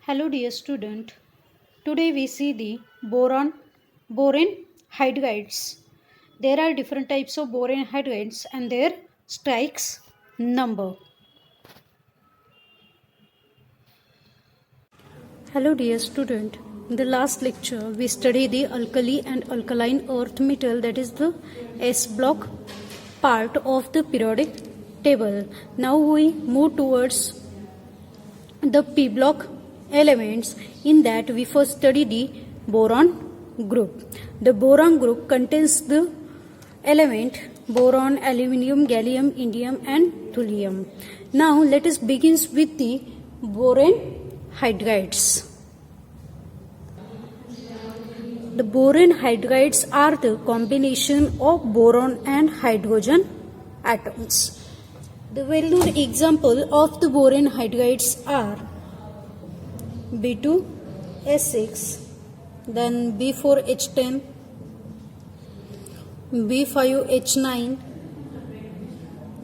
Hello dear student. Today we see the boron hydrides. There are different types of boron hydrides and their strikes number. Hello dear student. In the last lecture we studied the alkali and alkaline earth metal, that is the S block part of the periodic table. Now we move towards the P block elements. In that we first study the boron group. The boron group contains the element boron, aluminium, gallium, indium and thulium. Now let us begin with the boron hydrides. The boron hydrides are the combination of boron and hydrogen atoms. The well-known example of the boron hydrides are B2S6, then B4H10, B5H9,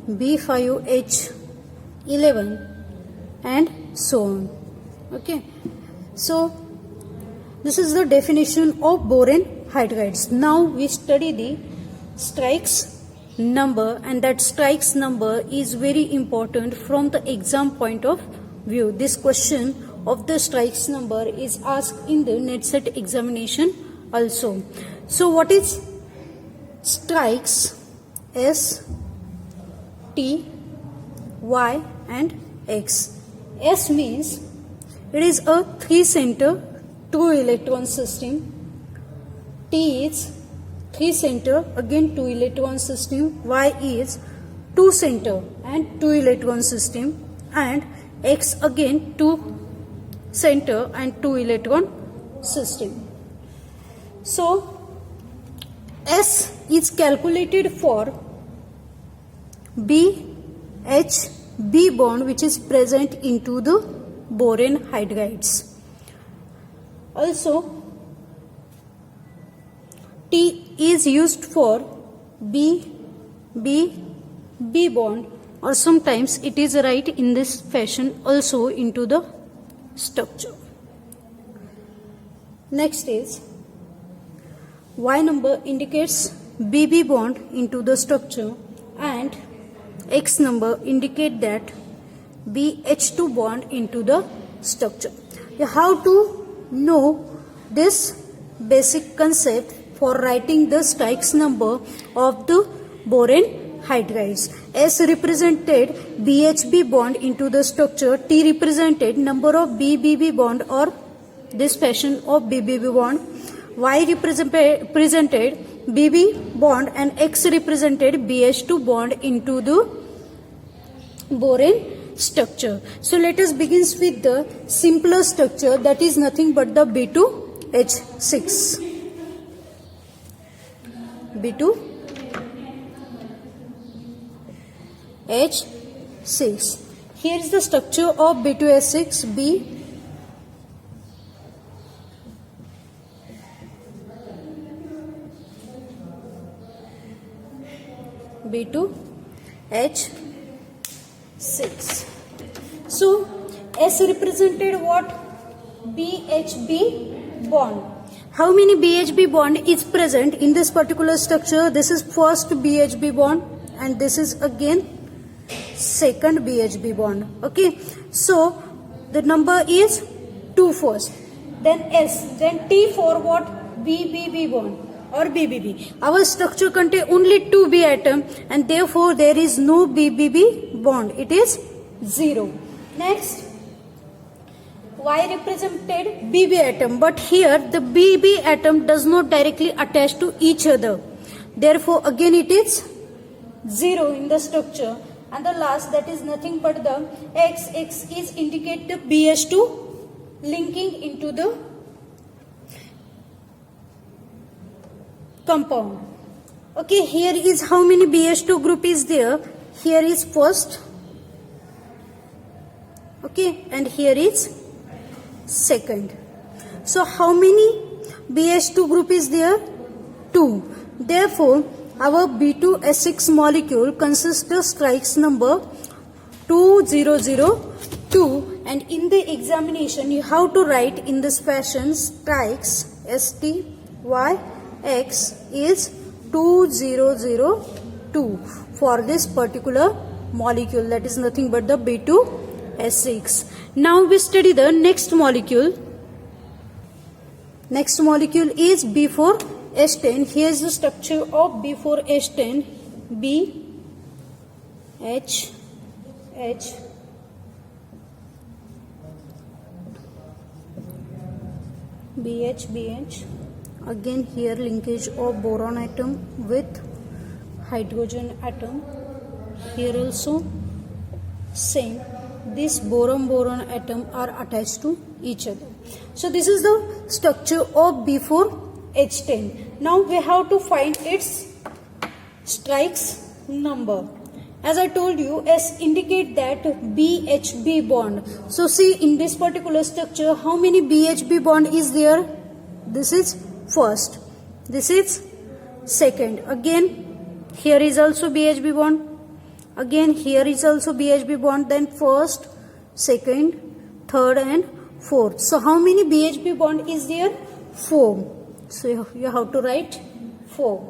B5H11 and so on. Okay, so this is the definition of boron hydrides. Now we study the strikes number, and that strikes number is very important from the exam point of view. This question of the strikes number is asked in the NET/SET examination also. So what is strikes? S, T, Y and X. S means it is a 3-center 2-electron system. T is 3-center, again 2-electron system. Y is 2-center and 2-electron system. And X again 2-center and 2-electron system. So S is calculated for BH-B bond which is present into the boron hydrides. Also T is used for B-B-B bond, or sometimes it is right in this fashion also into the structure. Next is Y number indicates BB bond into the structure, and X number indicate that BH2 bond into the structure. How to know this basic concept for writing the strikes number of the boron hydrides? S represented BHB bond into the structure, T represented number of BBB bond or this fashion of BBB bond, Y represented BB bond and X represented BH2 bond into the boron structure. So let us begin with the simpler structure, that is nothing but the B2H6. B2H6. Here is the structure of B2H6. B2H6. So S represented what? BHB bond. How many BHB bond is present in this particular structure? This is first BHB bond and this is again second BHB bond. Okay, so the number is 2 first, then S, then T for what? BBB bond or BBB. Our structure contains only 2 B atom and therefore there is no BBB bond. It is 0. Next, Y represented BB atom, but here the BB atom does not directly attach to each other. Therefore again it is 0 in the structure. And the last, that is nothing but the X. X is indicate the BH2 linking into the compound. Okay, here is how many BH2 group is there. Here is first. Okay, and here is second. So how many BH2 group is there? 2. Therefore our B2S6 molecule consists of strikes number 2002 and in the examination you have to write in this fashion: Stryks STYX is 2002 for this particular molecule, that is nothing but the B2S6. Now we study the next molecule. Next molecule is B4H10. Here is the structure of B4H10. BH BH. Again here linkage of boron atom with hydrogen atom. Here also same. This boron atom are attached to each other. So this is the structure of B4H10. Now we have to find its Stryks number. As I told you, S indicate that BHB bond. So see, in this particular structure, how many BHB bond is there? This is first. This is second. Again, here is also BHB bond. Again, here is also BHB bond. Then first, second, third, and fourth. So how many BHB bond is there? 4. So you have to write 4.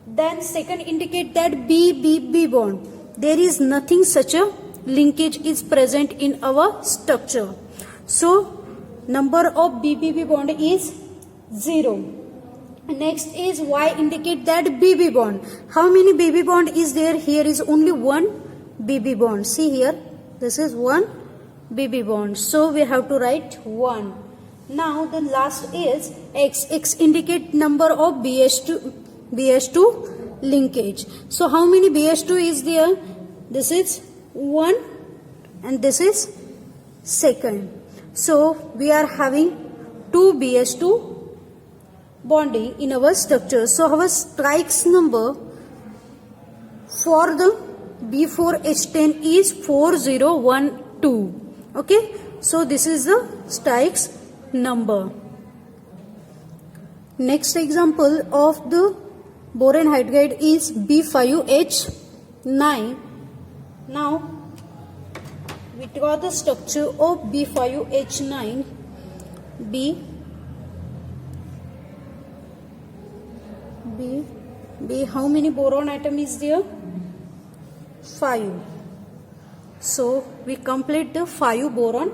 Then second indicate that BBB bond. There is nothing such a linkage is present in our structure. So number of BBB bond is 0. Next is Y indicate that BB bond. How many BB bond is there? Here is only one BB bond. See here, this is one BB bond. So we have to write 1. Now the last is X. X indicate number of BH2 linkage. So how many BH2 is there? This is 1 and this is second. So we are having 2 BH2 bonding in our structure. So our Stryks number for the B4H10 is 4012. Okay, so this is the Stryks number. Next example of the boron hydride is B5H9. Now we draw the structure of B5H9. B, how many boron atom is there? 5. So we complete the 5 boron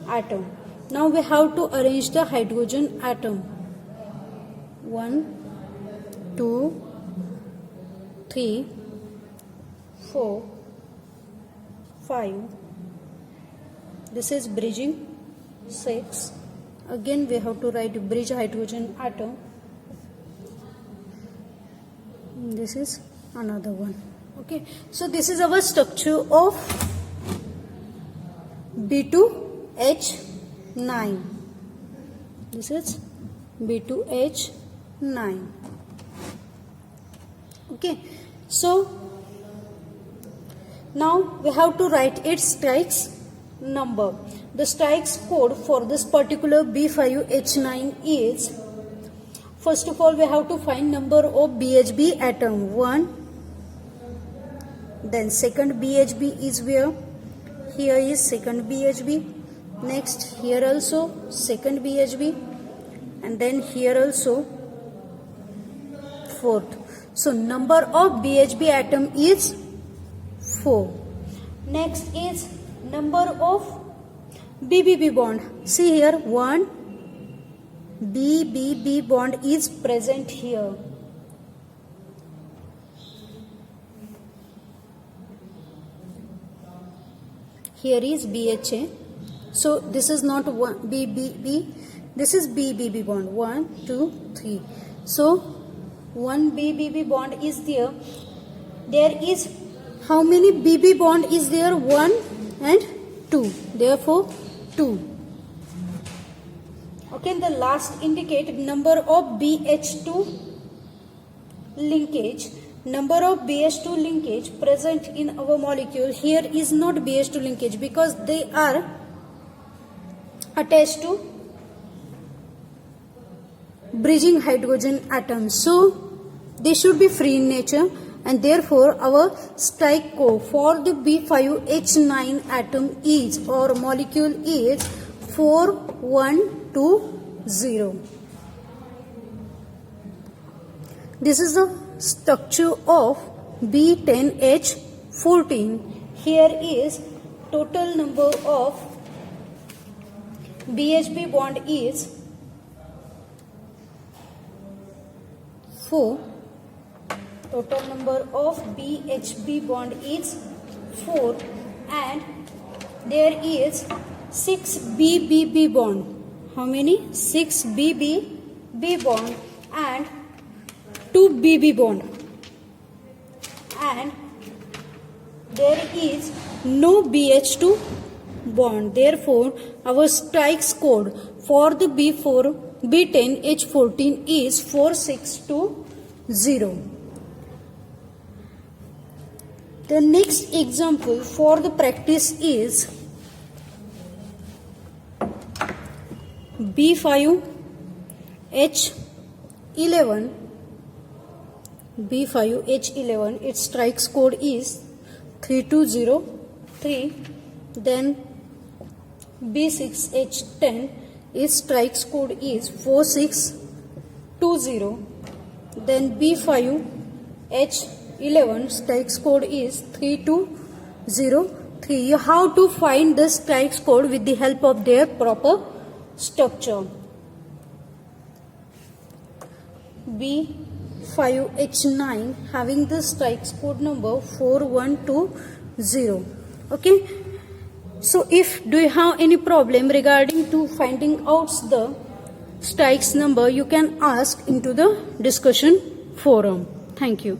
atom. Now we have to arrange the hydrogen atom. 1, 2, 3, 4, 5. This is bridging 6. Again we have to write bridge hydrogen atom. This is another one. Okay, so this is our structure of B2H9. This is B2H9. Okay, so now we have to write its Stryks number. The Stryks code for this particular B5H9 is, first of all we have to find number of BHB atom. 1. Then second BHB is where? Here is second BHB. Next here also second BHB. And then here also fourth. So number of BHB atom is 4. Next is number of BBB bond. See here, 1 BBB bond is present here. Here is BHA. So this is not one BBB. This is BBB bond. 1, 2, 3. So one BBB bond is there. There is how many BB bond is there? 1 and 2. Therefore 2. Okay, the last indicate number of BH2 linkage. Number of BH2 linkage present in our molecule. Here is not BH2 linkage because they are attached to bridging hydrogen atoms. So they should be free in nature. and therefore our strike code for the B5H9 atom is or molecule is 4120. This is the structure of B10H14. Here is total number of BHB bond is 4. Total number of BHB bond is 4 and there is 6 BBB bond. How many? 6 BBB bond and 2 BB bond. And there is no BH2 bond. Therefore, our strikes code for the B10H14 is 4620. The next example for the practice is B5H11. B5H11, its strikes code is 3203. Then B6H10, its strikes code is 4620. Then B5H11 strikes code is 3203. You have to find the strikes code with the help of their proper structure. B5H9 having the strikes code number 4120. Okay. So do you have any problem regarding to finding out the strikes number, you can ask into the discussion forum. Thank you.